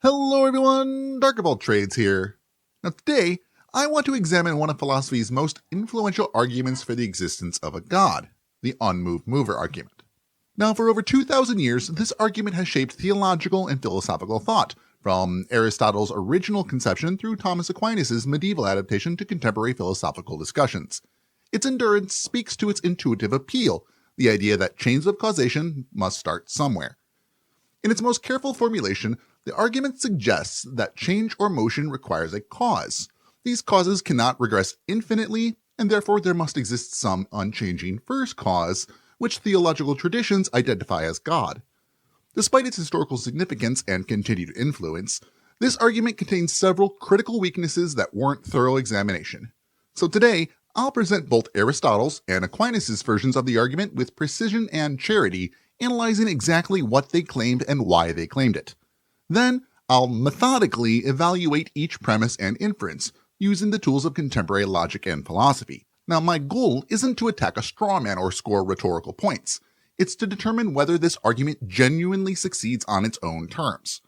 Hello everyone, Dark of all Trades here. Now today, I want to examine one of philosophy's most influential arguments for the existence of a god, the unmoved mover argument. Now for over 2,000 years, this argument has shaped theological and philosophical thought, from Aristotle's original conception through Thomas Aquinas' medieval adaptation to contemporary philosophical discussions. Its endurance speaks to its intuitive appeal, the idea that chains of causation must start somewhere. In its most careful formulation, the argument suggests that change or motion requires a cause. These causes cannot regress infinitely, and therefore there must exist some unchanging first cause, which theological traditions identify as God. Despite its historical significance and continued influence, this argument contains several critical weaknesses that warrant thorough examination. So today, I'll present both Aristotle's and Aquinas' versions of the argument with precision and charity, analyzing exactly what they claimed and why they claimed it. Then, I'll methodically evaluate each premise and inference, using the tools of contemporary logic and philosophy. Now, my goal isn't to attack a straw man or score rhetorical points. It's to determine whether this argument genuinely succeeds on its own terms.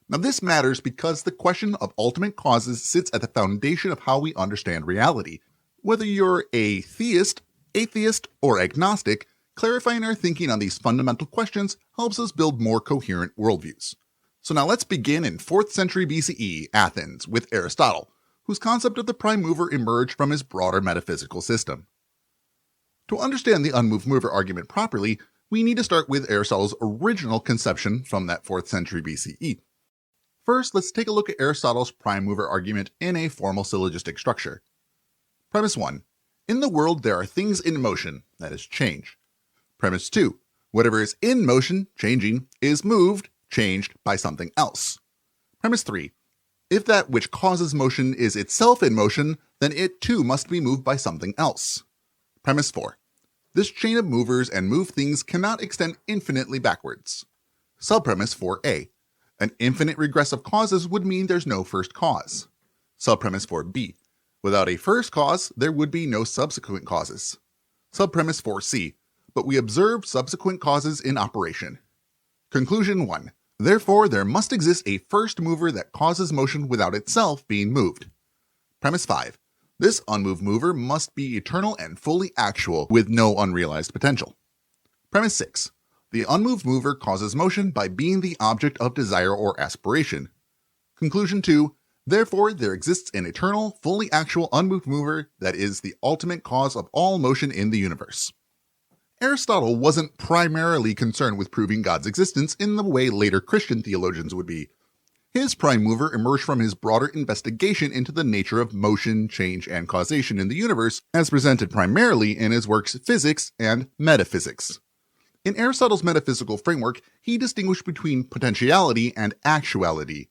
Now, this matters because the question of ultimate causes sits at the foundation of how we understand reality. Whether you're a theist, atheist, or agnostic, clarifying our thinking on these fundamental questions helps us build more coherent worldviews. So now let's begin in 4th century BCE, Athens, with Aristotle, whose concept of the prime mover emerged from his broader metaphysical system. To understand the unmoved mover argument properly, we need to start with Aristotle's original conception from that 4th century BCE. First, let's take a look at Aristotle's prime mover argument in a formal syllogistic structure. Premise 1. In the world there are things in motion, that is, change. Premise 2. Whatever is in motion, changing, is moved, changed by something else. Premise 3. If that which causes motion is itself in motion, then it too must be moved by something else. Premise 4. This chain of movers and moved things cannot extend infinitely backwards. Subpremise 4a. An infinite regress of causes would mean there's no first cause. Subpremise 4b. Without a first cause, there would be no subsequent causes. Subpremise 4c. But we observe subsequent causes in operation. Conclusion 1. Therefore, there must exist a first mover that causes motion without itself being moved. Premise 5. This unmoved mover must be eternal and fully actual, with no unrealized potential. Premise 6. The unmoved mover causes motion by being the object of desire or aspiration. Conclusion 2. Therefore, there exists an eternal, fully actual unmoved mover that is the ultimate cause of all motion in the universe. Aristotle wasn't primarily concerned with proving God's existence in the way later Christian theologians would be. His prime mover emerged from his broader investigation into the nature of motion, change, and causation in the universe, as presented primarily in his works Physics and Metaphysics. In Aristotle's metaphysical framework, he distinguished between potentiality and actuality.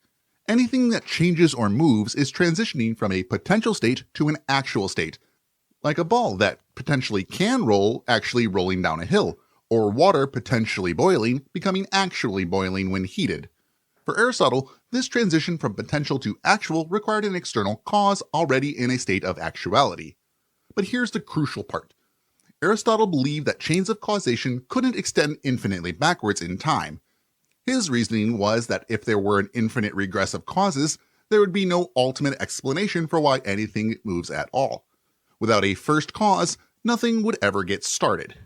Anything that changes or moves is transitioning from a potential state to an actual state, like a ball that potentially can roll actually rolling down a hill, or water potentially boiling becoming actually boiling when heated. For Aristotle, this transition from potential to actual required an external cause already in a state of actuality. But here's the crucial part. Aristotle believed that chains of causation couldn't extend infinitely backwards in time. His reasoning was that if there were an infinite regress of causes, there would be no ultimate explanation for why anything moves at all. Without a first cause, nothing would ever get started.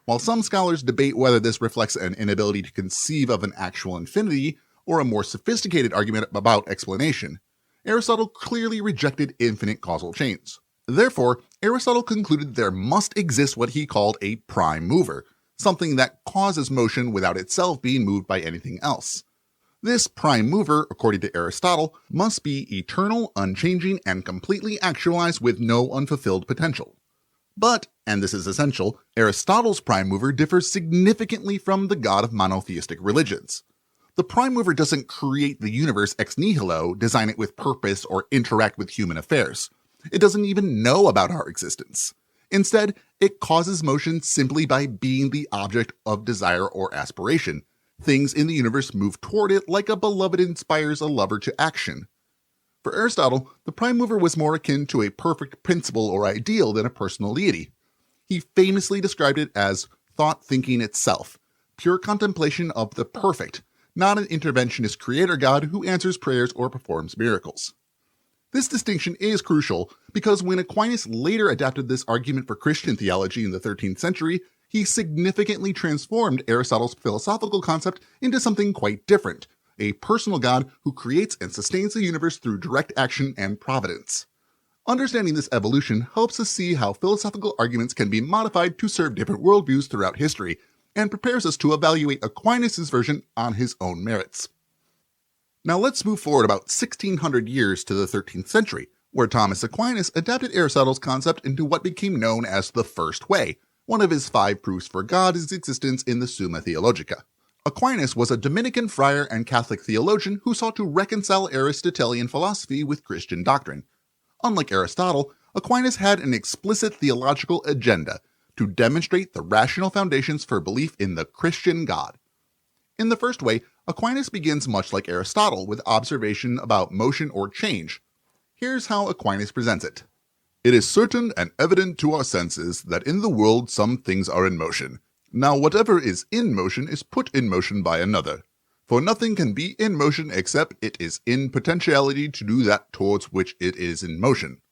While some scholars debate whether this reflects an inability to conceive of an actual infinity or a more sophisticated argument about explanation, Aristotle clearly rejected infinite causal chains. Therefore, Aristotle concluded there must exist what he called a prime mover, something that causes motion without itself being moved by anything else. This prime mover, according to Aristotle, must be eternal, unchanging, and completely actualized with no unfulfilled potential. But, and this is essential, Aristotle's prime mover differs significantly from the God of monotheistic religions. The prime mover doesn't create the universe ex nihilo, design it with purpose, or interact with human affairs. It doesn't even know about our existence. Instead, it causes motion simply by being the object of desire or aspiration. Things in the universe move toward it like a beloved inspires a lover to action. For Aristotle, the prime mover was more akin to a perfect principle or ideal than a personal deity. He famously described it as thought thinking itself, pure contemplation of the perfect, not an interventionist creator God who answers prayers or performs miracles. This distinction is crucial because when Aquinas later adapted this argument for Christian theology in the 13th century, he significantly transformed Aristotle's philosophical concept into something quite different, a personal God who creates and sustains the universe through direct action and providence. Understanding this evolution helps us see how philosophical arguments can be modified to serve different worldviews throughout history, and prepares us to evaluate Aquinas' version on his own merits. Now let's move forward about 1600 years to the 13th century, where Thomas Aquinas adapted Aristotle's concept into what became known as the First Way, one of his 5 proofs for God's existence in the Summa Theologica. Aquinas was a Dominican friar and Catholic theologian who sought to reconcile Aristotelian philosophy with Christian doctrine. Unlike Aristotle, Aquinas had an explicit theological agenda to demonstrate the rational foundations for belief in the Christian God. In the First Way, Aquinas begins much like Aristotle with observation about motion or change. Here's how Aquinas presents it. It is certain and evident to our senses that in the world some things are in motion. Now whatever is in motion is put in motion by another. For nothing can be in motion except it is in potentiality to do that towards which it is in motion.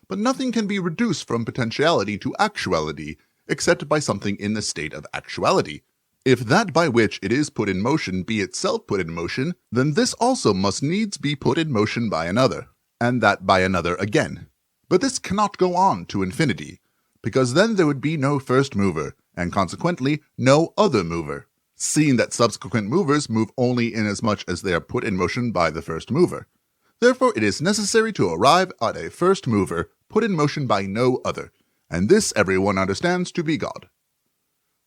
But nothing can be reduced from potentiality to actuality except by something in the state of actuality. If that by which it is put in motion be itself put in motion, then this also must needs be put in motion by another, and that by another again. But this cannot go on to infinity, because then there would be no first mover, and consequently no other mover, seeing that subsequent movers move only inasmuch as they are put in motion by the first mover. Therefore it is necessary to arrive at a first mover put in motion by no other, and this everyone understands to be God.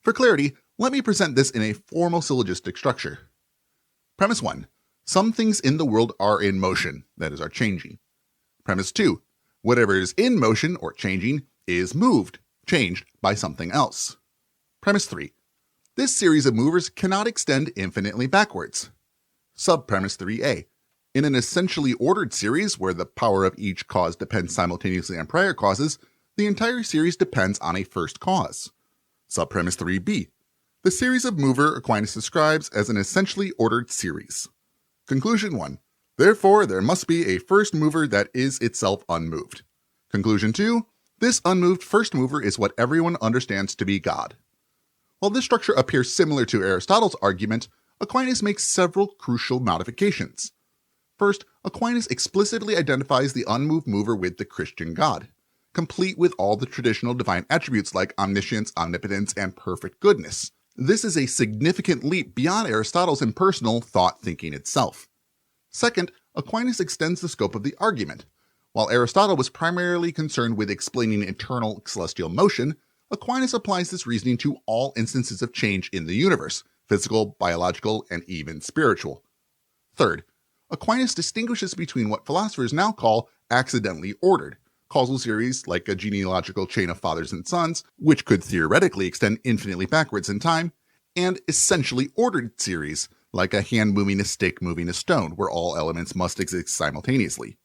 For clarity, let me present this in a formal syllogistic structure. Premise 1. Some things in the world are in motion, that is, are changing. Premise 2. Whatever is in motion or changing is moved, changed by something else. Premise 3. This series of movers cannot extend infinitely backwards. Subpremise 3a. In an essentially ordered series where the power of each cause depends simultaneously on prior causes, the entire series depends on a first cause. Subpremise 3b. The series of mover Aquinas describes as an essentially ordered series. Conclusion 1. Therefore, there must be a first mover that is itself unmoved. Conclusion 2. This unmoved first mover is what everyone understands to be God. While this structure appears similar to Aristotle's argument, Aquinas makes several crucial modifications. First, Aquinas explicitly identifies the unmoved mover with the Christian God, complete with all the traditional divine attributes like omniscience, omnipotence, and perfect goodness. This is a significant leap beyond Aristotle's impersonal thought thinking itself. Second, Aquinas extends the scope of the argument. While Aristotle was primarily concerned with explaining eternal celestial motion, Aquinas applies this reasoning to all instances of change in the universe, physical, biological, and even spiritual. Third, Aquinas distinguishes between what philosophers now call accidentally ordered, causal series like a genealogical chain of fathers and sons, which could theoretically extend infinitely backwards in time, and essentially ordered series like a hand moving a stick moving a stone, where all elements must exist simultaneously.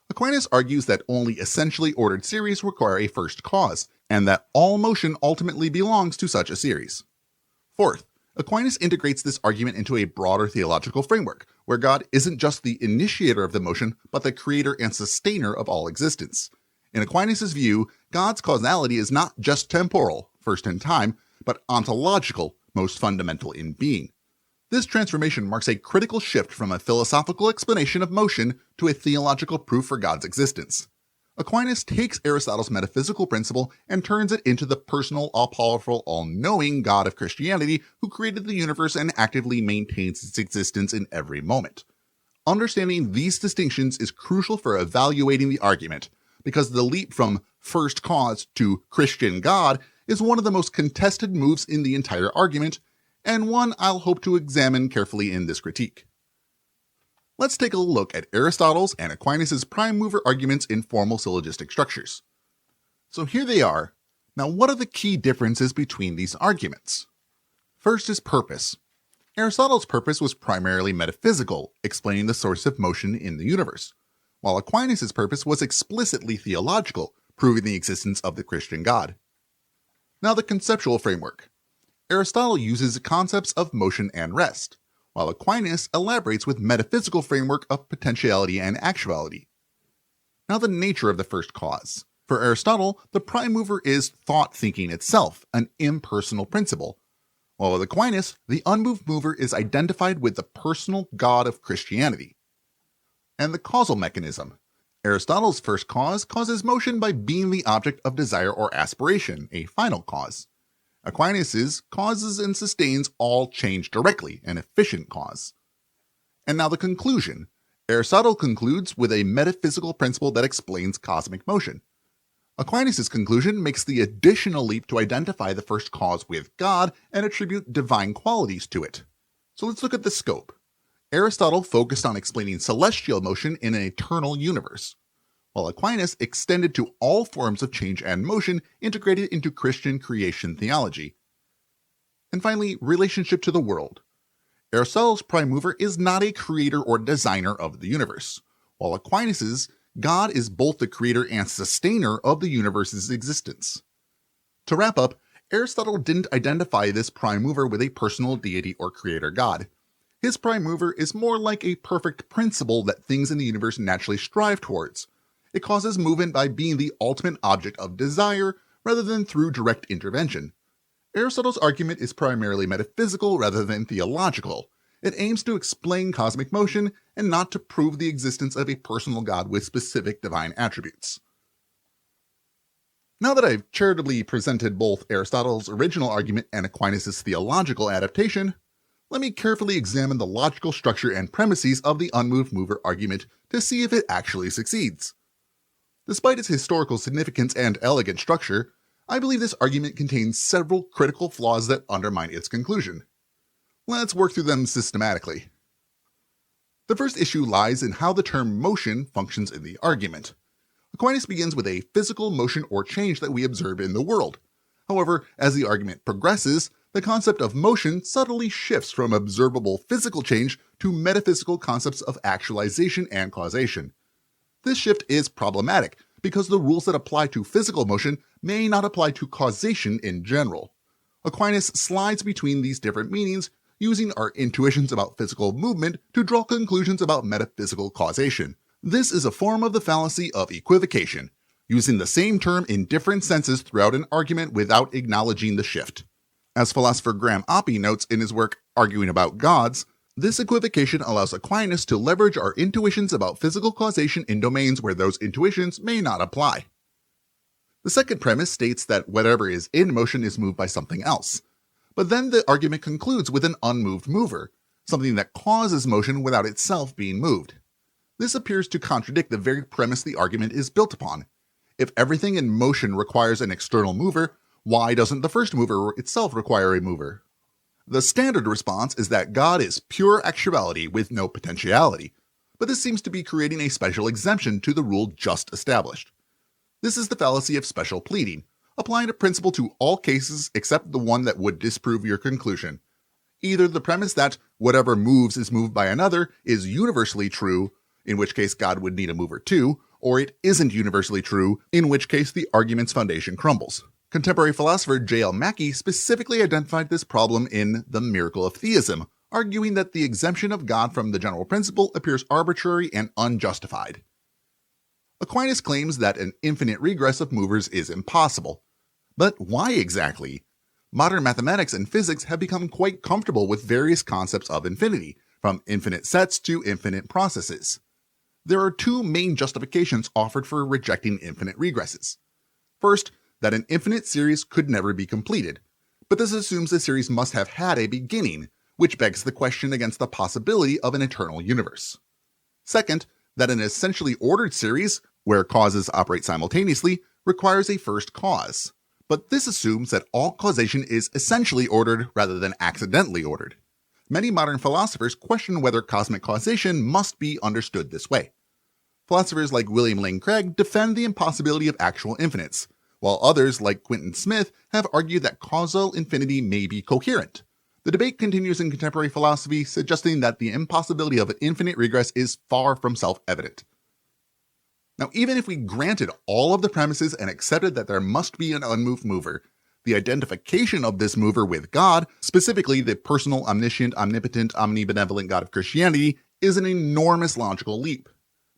Aquinas argues that only essentially ordered series require a first cause, and that all motion ultimately belongs to such a series. Fourth, Aquinas integrates this argument into a broader theological framework, where God isn't just the initiator of the motion, but the creator and sustainer of all existence. In Aquinas' view, God's causality is not just temporal, first in time, but ontological, most fundamental in being. This transformation marks a critical shift from a philosophical explanation of motion to a theological proof for God's existence. Aquinas takes Aristotle's metaphysical principle and turns it into the personal, all-powerful, all-knowing God of Christianity who created the universe and actively maintains its existence in every moment. Understanding these distinctions is crucial for evaluating the argument, because the leap from first cause to Christian God is one of the most contested moves in the entire argument, and one I'll hope to examine carefully in this critique. Let's take a look at Aristotle's and Aquinas' prime mover arguments in formal syllogistic structures. So here they are. Now, what are the key differences between these arguments? First is purpose. Aristotle's purpose was primarily metaphysical, explaining the source of motion in the universe, while Aquinas' purpose was explicitly theological, proving the existence of the Christian God. Now, the conceptual framework. Aristotle uses concepts of motion and rest, while Aquinas elaborates with metaphysical framework of potentiality and actuality. Now, the nature of the first cause. For Aristotle, the prime mover is thought thinking itself, an impersonal principle, while with Aquinas, the unmoved mover is identified with the personal God of Christianity. And the causal mechanism. Aristotle's first cause causes motion by being the object of desire or aspiration, a final cause. Aquinas' causes and sustains all change directly, an efficient cause. And now the conclusion. Aristotle concludes with a metaphysical principle that explains cosmic motion. Aquinas' conclusion makes the additional leap to identify the first cause with God and attribute divine qualities to it. So let's look at the scope. Aristotle focused on explaining celestial motion in an eternal universe, while Aquinas extended to all forms of change and motion integrated into Christian creation theology. And finally, relationship to the world. Aristotle's prime mover is not a creator or designer of the universe, while Aquinas' God is both the creator and sustainer of the universe's existence. To wrap up, Aristotle didn't identify this prime mover with a personal deity or creator god. His prime mover is more like a perfect principle that things in the universe naturally strive towards. It causes movement by being the ultimate object of desire rather than through direct intervention. Aristotle's argument is primarily metaphysical rather than theological. It aims to explain cosmic motion and not to prove the existence of a personal God with specific divine attributes. Now that I've charitably presented both Aristotle's original argument and Aquinas' theological adaptation, let me carefully examine the logical structure and premises of the unmoved mover argument to see if it actually succeeds. Despite its historical significance and elegant structure, I believe this argument contains several critical flaws that undermine its conclusion. Let's work through them systematically. The first issue lies in how the term motion functions in the argument. Aquinas begins with a physical motion or change that we observe in the world. However, as the argument progresses, the concept of motion subtly shifts from observable physical change to metaphysical concepts of actualization and causation. This shift is problematic because the rules that apply to physical motion may not apply to causation in general. Aquinas slides between these different meanings, using our intuitions about physical movement to draw conclusions about metaphysical causation. This is a form of the fallacy of equivocation, using the same term in different senses throughout an argument without acknowledging the shift. As philosopher Graham Oppy notes in his work Arguing About Gods, this equivocation allows Aquinas to leverage our intuitions about physical causation in domains where those intuitions may not apply. The second premise states that whatever is in motion is moved by something else. But then the argument concludes with an unmoved mover, something that causes motion without itself being moved. This appears to contradict the very premise the argument is built upon. If everything in motion requires an external mover, why doesn't the first mover itself require a mover? The standard response is that God is pure actuality with no potentiality, but this seems to be creating a special exemption to the rule just established. This is the fallacy of special pleading, applying a principle to all cases except the one that would disprove your conclusion. Either the premise that whatever moves is moved by another is universally true, in which case God would need a mover too, or it isn't universally true, in which case the argument's foundation crumbles. Contemporary philosopher J.L. Mackie specifically identified this problem in The Miracle of Theism, arguing that the exemption of God from the general principle appears arbitrary and unjustified. Aquinas claims that an infinite regress of movers is impossible. But why exactly? Modern mathematics and physics have become quite comfortable with various concepts of infinity, from infinite sets to infinite processes. There are two main justifications offered for rejecting infinite regresses. First, that an infinite series could never be completed, but this assumes the series must have had a beginning, which begs the question against the possibility of an eternal universe. Second, that an essentially ordered series, where causes operate simultaneously, requires a first cause. But this assumes that all causation is essentially ordered rather than accidentally ordered. Many modern philosophers question whether cosmic causation must be understood this way. Philosophers like William Lane Craig defend the impossibility of actual infinites, while others like Quinton Smith have argued that causal infinity may be coherent. The debate continues in contemporary philosophy, suggesting that the impossibility of an infinite regress is far from self-evident. Now, even if we granted all of the premises and accepted that there must be an unmoved mover, The identification of this mover with God, specifically the personal, omniscient, omnipotent, omnibenevolent God of Christianity, is an enormous logical leap.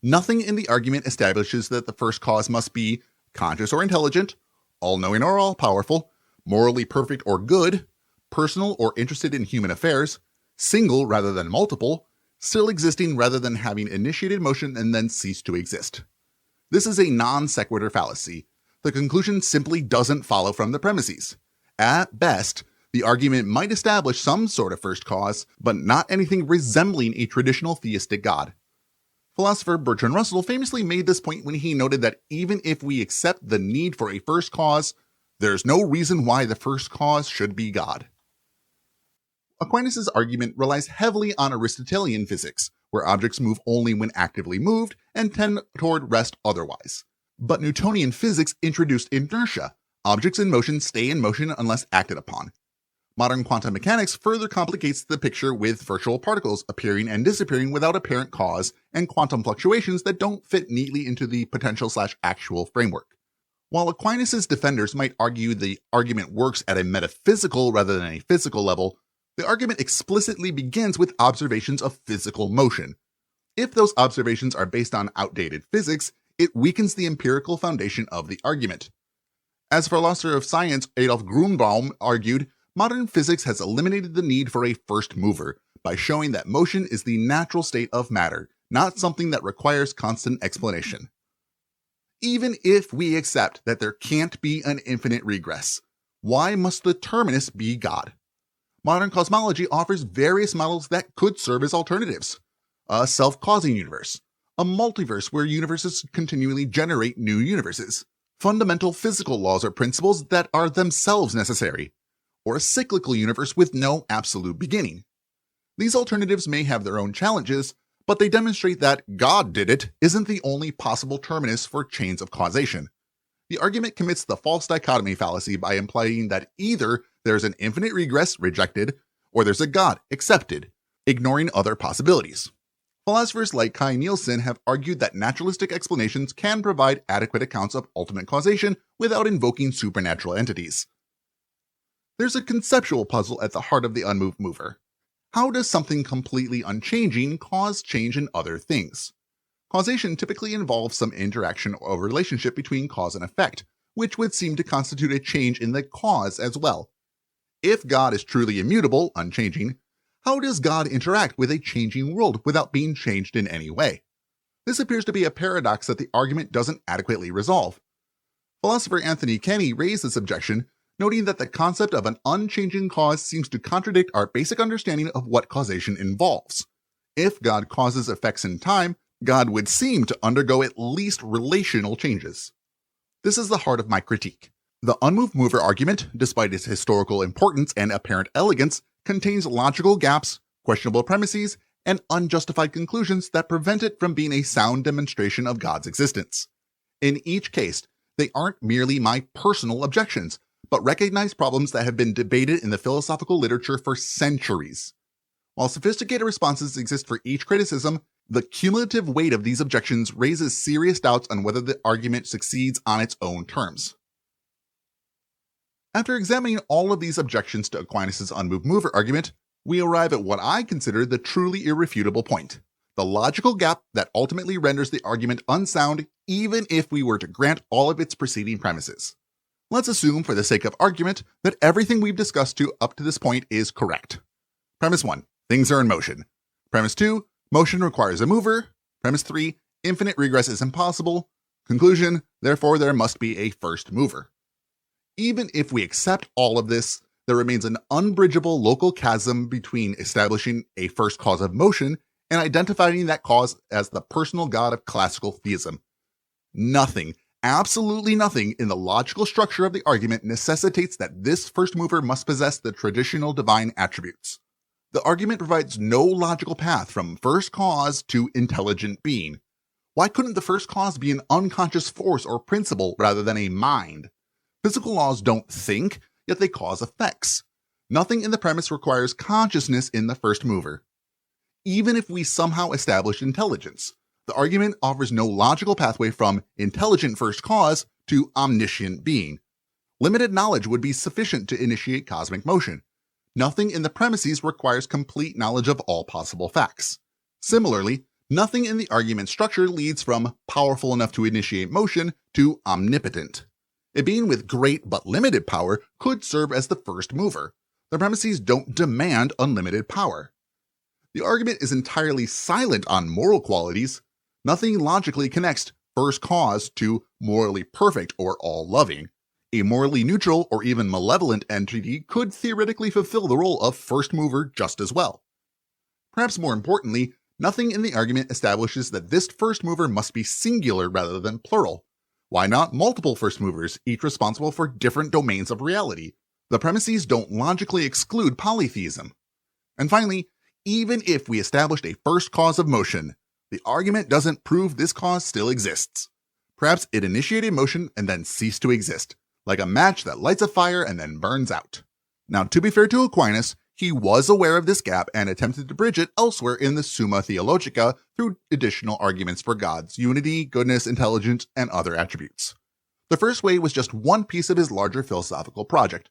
Nothing in the argument establishes that the first cause must be conscious or intelligent, all-knowing or all-powerful, morally perfect or good, personal or interested in human affairs, single rather than multiple, still existing rather than having initiated motion and then ceased to exist. This is a non sequitur fallacy. The conclusion simply doesn't follow from the premises. At best, the argument might establish some sort of first cause, but not anything resembling a traditional theistic God. Philosopher Bertrand Russell famously made this point when he noted that even if we accept the need for a first cause, there's no reason why the first cause should be God. Aquinas' argument relies heavily on Aristotelian physics, where objects move only when actively moved and tend toward rest otherwise. But Newtonian physics introduced inertia. Objects in motion stay in motion unless acted upon. Modern quantum mechanics further complicates the picture with virtual particles appearing and disappearing without apparent cause and quantum fluctuations that don't fit neatly into the potential/actual framework. While Aquinas' defenders might argue the argument works at a metaphysical rather than a physical level, the argument explicitly begins with observations of physical motion. If those observations are based on outdated physics, it weakens the empirical foundation of the argument. As philosopher of science Adolf Grünbaum argued, modern physics has eliminated the need for a first mover by showing that motion is the natural state of matter, not something that requires constant explanation. Even if we accept that there can't be an infinite regress, why must the terminus be God? Modern cosmology offers various models that could serve as alternatives. A self-causing universe, a multiverse where universes continually generate new universes, fundamental physical laws or principles that are themselves necessary, or a cyclical universe with no absolute beginning. These alternatives may have their own challenges, but they demonstrate that God did it isn't the only possible terminus for chains of causation. The argument commits the false dichotomy fallacy by implying that either there's an infinite regress rejected, or there's a God accepted, ignoring other possibilities. Philosophers like Kai Nielsen have argued that naturalistic explanations can provide adequate accounts of ultimate causation without invoking supernatural entities. There's a conceptual puzzle at the heart of the unmoved mover. How does something completely unchanging cause change in other things? Causation typically involves some interaction or relationship between cause and effect, which would seem to constitute a change in the cause as well. If God is truly immutable, unchanging, how does God interact with a changing world without being changed in any way? This appears to be a paradox that the argument doesn't adequately resolve. Philosopher Anthony Kenny raised this objection, noting that the concept of an unchanging cause seems to contradict our basic understanding of what causation involves. If God causes effects in time, God would seem to undergo at least relational changes. This is the heart of my critique. The unmoved mover argument, despite its historical importance and apparent elegance, contains logical gaps, questionable premises, and unjustified conclusions that prevent it from being a sound demonstration of God's existence. In each case, they aren't merely my personal objections, but recognize problems that have been debated in the philosophical literature for centuries. While sophisticated responses exist for each criticism, the cumulative weight of these objections raises serious doubts on whether the argument succeeds on its own terms. After examining all of these objections to Aquinas' unmoved mover argument, we arrive at what I consider the truly irrefutable point, the logical gap that ultimately renders the argument unsound even if we were to grant all of its preceding premises. Let's assume, for the sake of argument, that everything we've discussed up to this point is correct. Premise 1, things are in motion. Premise 2, motion requires a mover. Premise 3, infinite regress is impossible. Conclusion, therefore there must be a first mover. Even if we accept all of this, there remains an unbridgeable local chasm between establishing a first cause of motion and identifying that cause as the personal God of classical theism. Nothing, absolutely nothing in the logical structure of the argument necessitates that this first mover must possess the traditional divine attributes. The argument provides no logical path from first cause to intelligent being. Why couldn't the first cause be an unconscious force or principle rather than a mind? Physical laws don't think, yet they cause effects. Nothing in the premise requires consciousness in the first mover. Even if we somehow establish intelligence, the argument offers no logical pathway from intelligent first cause to omniscient being. Limited knowledge would be sufficient to initiate cosmic motion. Nothing in the premises requires complete knowledge of all possible facts. Similarly, nothing in the argument structure leads from powerful enough to initiate motion to omnipotent. A being with great but limited power could serve as the first mover. The premises don't demand unlimited power. The argument is entirely silent on moral qualities. Nothing logically connects first cause to morally perfect or all-loving. A morally neutral or even malevolent entity could theoretically fulfill the role of first mover just as well. Perhaps more importantly, nothing in the argument establishes that this first mover must be singular rather than plural. Why not multiple first movers, each responsible for different domains of reality? The premises don't logically exclude polytheism. And finally, even if we established a first cause of motion, the argument doesn't prove this cause still exists. Perhaps it initiated motion and then ceased to exist, like a match that lights a fire and then burns out. Now, to be fair to Aquinas, he was aware of this gap and attempted to bridge it elsewhere in the Summa Theologica through additional arguments for God's unity, goodness, intelligence, and other attributes. The first way was just one piece of his larger philosophical project.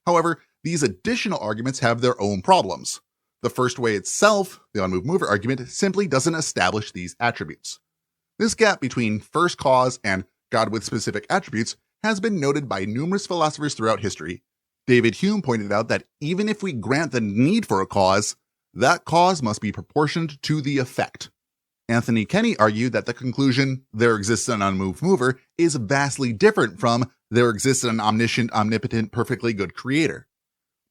However, these additional arguments have their own problems. The first way itself, the unmoved mover argument, simply doesn't establish these attributes. This gap between first cause and God with specific attributes has been noted by numerous philosophers throughout history. David Hume pointed out that even if we grant the need for a cause, that cause must be proportioned to the effect. Anthony Kenny argued that the conclusion, there exists an unmoved mover, is vastly different from there exists an omniscient, omnipotent, perfectly good creator.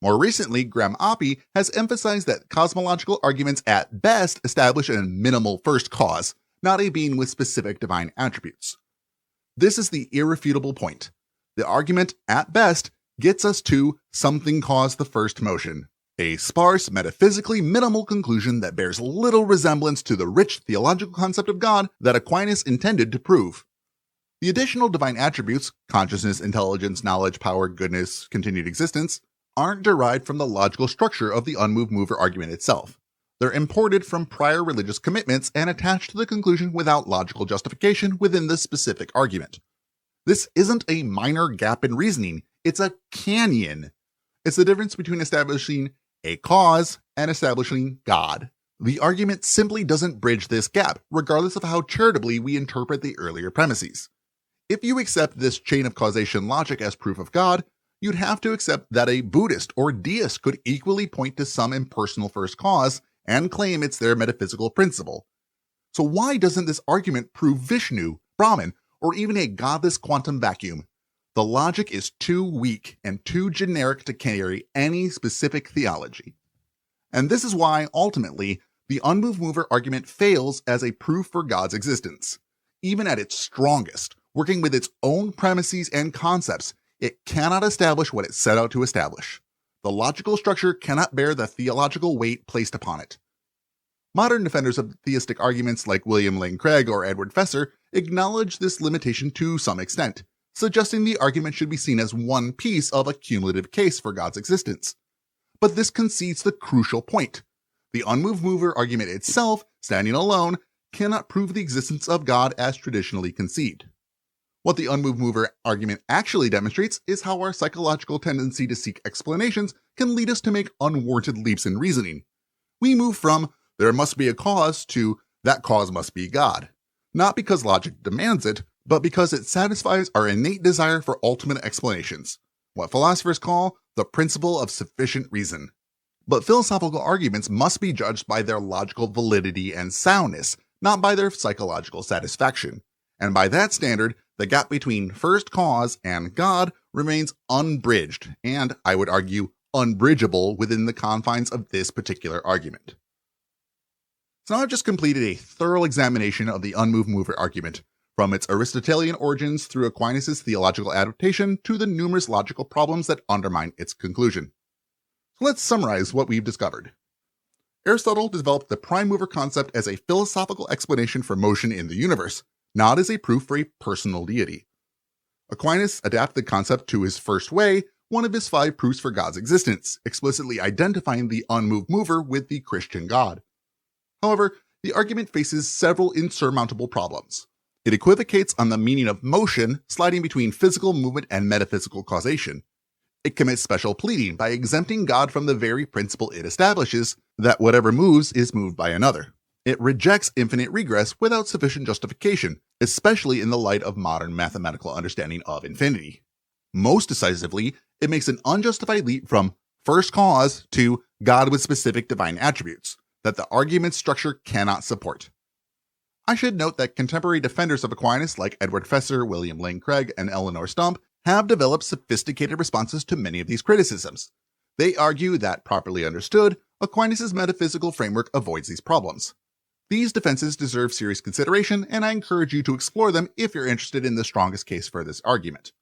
More recently, Graham Oppy has emphasized that cosmological arguments at best establish a minimal first cause, not a being with specific divine attributes. This is the irrefutable point. The argument, at best, gets us to something caused the first motion, a sparse, metaphysically minimal conclusion that bears little resemblance to the rich theological concept of God that Aquinas intended to prove. The additional divine attributes, consciousness, intelligence, knowledge, power, goodness, continued existence, aren't derived from the logical structure of the unmoved mover argument itself. They're imported from prior religious commitments and attached to the conclusion without logical justification within the specific argument. This isn't a minor gap in reasoning, it's a canyon. It's the difference between establishing a cause and establishing God. The argument simply doesn't bridge this gap, regardless of how charitably we interpret the earlier premises. If you accept this chain of causation logic as proof of God, you'd have to accept that a Buddhist or deist could equally point to some impersonal first cause and claim it's their metaphysical principle. So why doesn't this argument prove Vishnu, Brahman, or even a godless quantum vacuum? The logic is too weak and too generic to carry any specific theology. And this is why, ultimately, the unmoved mover argument fails as a proof for God's existence. Even at its strongest, working with its own premises and concepts, it cannot establish what it set out to establish. The logical structure cannot bear the theological weight placed upon it. Modern defenders of theistic arguments like William Lane Craig or Edward Fesser acknowledge this limitation to some extent, suggesting the argument should be seen as one piece of a cumulative case for God's existence. But this concedes the crucial point. The unmoved mover argument itself, standing alone, cannot prove the existence of God as traditionally conceived. What the unmoved mover argument actually demonstrates is how our psychological tendency to seek explanations can lead us to make unwarranted leaps in reasoning. We move from, there must be a cause, to, that cause must be God. Not because logic demands it, but because it satisfies our innate desire for ultimate explanations, what philosophers call the principle of sufficient reason. But philosophical arguments must be judged by their logical validity and soundness, not by their psychological satisfaction. And by that standard, the gap between first cause and God remains unbridged, and, I would argue, unbridgeable within the confines of this particular argument. So now I've just completed a thorough examination of the unmoved mover argument, from its Aristotelian origins through Aquinas' theological adaptation to the numerous logical problems that undermine its conclusion. So let's summarize what we've discovered. Aristotle developed the prime mover concept as a philosophical explanation for motion in the universe, not as a proof for a personal deity. Aquinas adapted the concept to his first way, one of his 5 proofs for God's existence, explicitly identifying the unmoved mover with the Christian God. However, the argument faces several insurmountable problems. It equivocates on the meaning of motion, sliding between physical movement and metaphysical causation. It commits special pleading by exempting God from the very principle it establishes, that whatever moves is moved by another. It rejects infinite regress without sufficient justification, especially in the light of modern mathematical understanding of infinity. Most decisively, it makes an unjustified leap from first cause to God with specific divine attributes that the argument's structure cannot support. I should note that contemporary defenders of Aquinas like Edward Fesser, William Lane Craig, and Eleanor Stump have developed sophisticated responses to many of these criticisms. They argue that, properly understood, Aquinas' metaphysical framework avoids these problems. These defenses deserve serious consideration, and I encourage you to explore them if you're interested in the strongest case for this argument.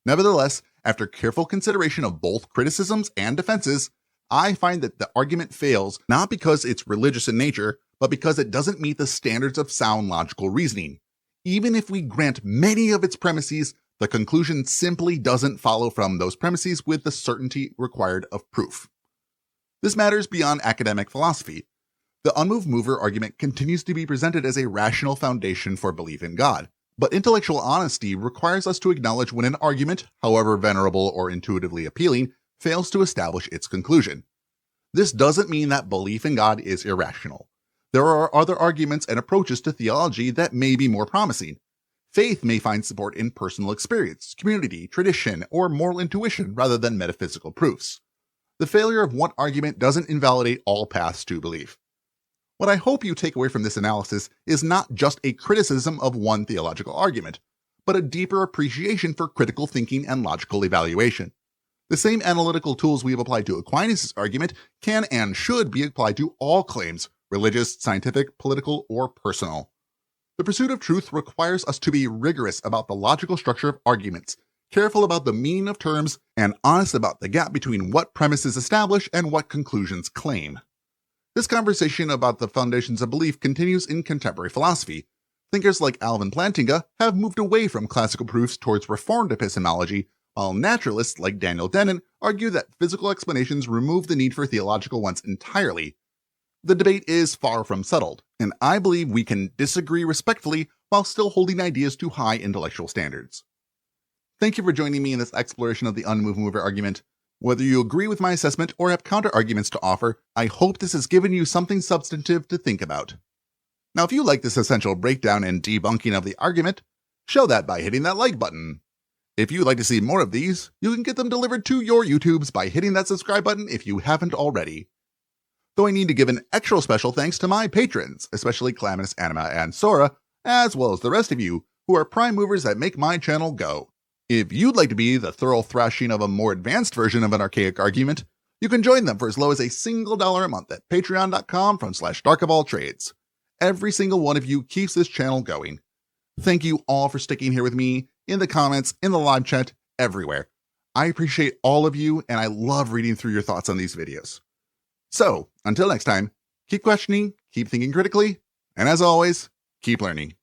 Nevertheless, after careful consideration of both criticisms and defenses, I find that the argument fails not because it's religious in nature, but because it doesn't meet the standards of sound logical reasoning. Even if we grant many of its premises, the conclusion simply doesn't follow from those premises with the certainty required of proof. This matters beyond academic philosophy. The unmoved mover argument continues to be presented as a rational foundation for belief in God, but intellectual honesty requires us to acknowledge when an argument, however venerable or intuitively appealing, fails to establish its conclusion. This doesn't mean that belief in God is irrational. There are other arguments and approaches to theology that may be more promising. Faith may find support in personal experience, community, tradition, or moral intuition rather than metaphysical proofs. The failure of one argument doesn't invalidate all paths to belief. What I hope you take away from this analysis is not just a criticism of one theological argument, but a deeper appreciation for critical thinking and logical evaluation. The same analytical tools we have applied to Aquinas' argument can and should be applied to all claims, religious, scientific, political, or personal. The pursuit of truth requires us to be rigorous about the logical structure of arguments, careful about the meaning of terms, and honest about the gap between what premises establish and what conclusions claim. This conversation about the foundations of belief continues in contemporary philosophy. Thinkers like Alvin Plantinga have moved away from classical proofs towards reformed epistemology, while naturalists like Daniel Dennett argue that physical explanations remove the need for theological ones entirely. The debate is far from settled, and I believe we can disagree respectfully while still holding ideas to high intellectual standards. Thank you for joining me in this exploration of the unmoved mover argument. Whether you agree with my assessment or have counter-arguments to offer, I hope this has given you something substantive to think about. Now, if you like this essential breakdown and debunking of the argument, show that by hitting that like button. If you'd like to see more of these, you can get them delivered to your YouTubes by hitting that subscribe button if you haven't already. Though I need to give an extra special thanks to my patrons, especially Calamitous Anima and Sora, as well as the rest of you, who are prime movers that make my channel go. If you'd like to be the thorough thrashing of a more advanced version of an archaic argument, you can join them for as low as $1 a month at patreon.com/darkofalltrades. Every single one of you keeps this channel going. Thank you all for sticking here with me, in the comments, in the live chat, everywhere. I appreciate all of you, and I love reading through your thoughts on these videos. So, until next time, keep questioning, keep thinking critically, and as always, keep learning.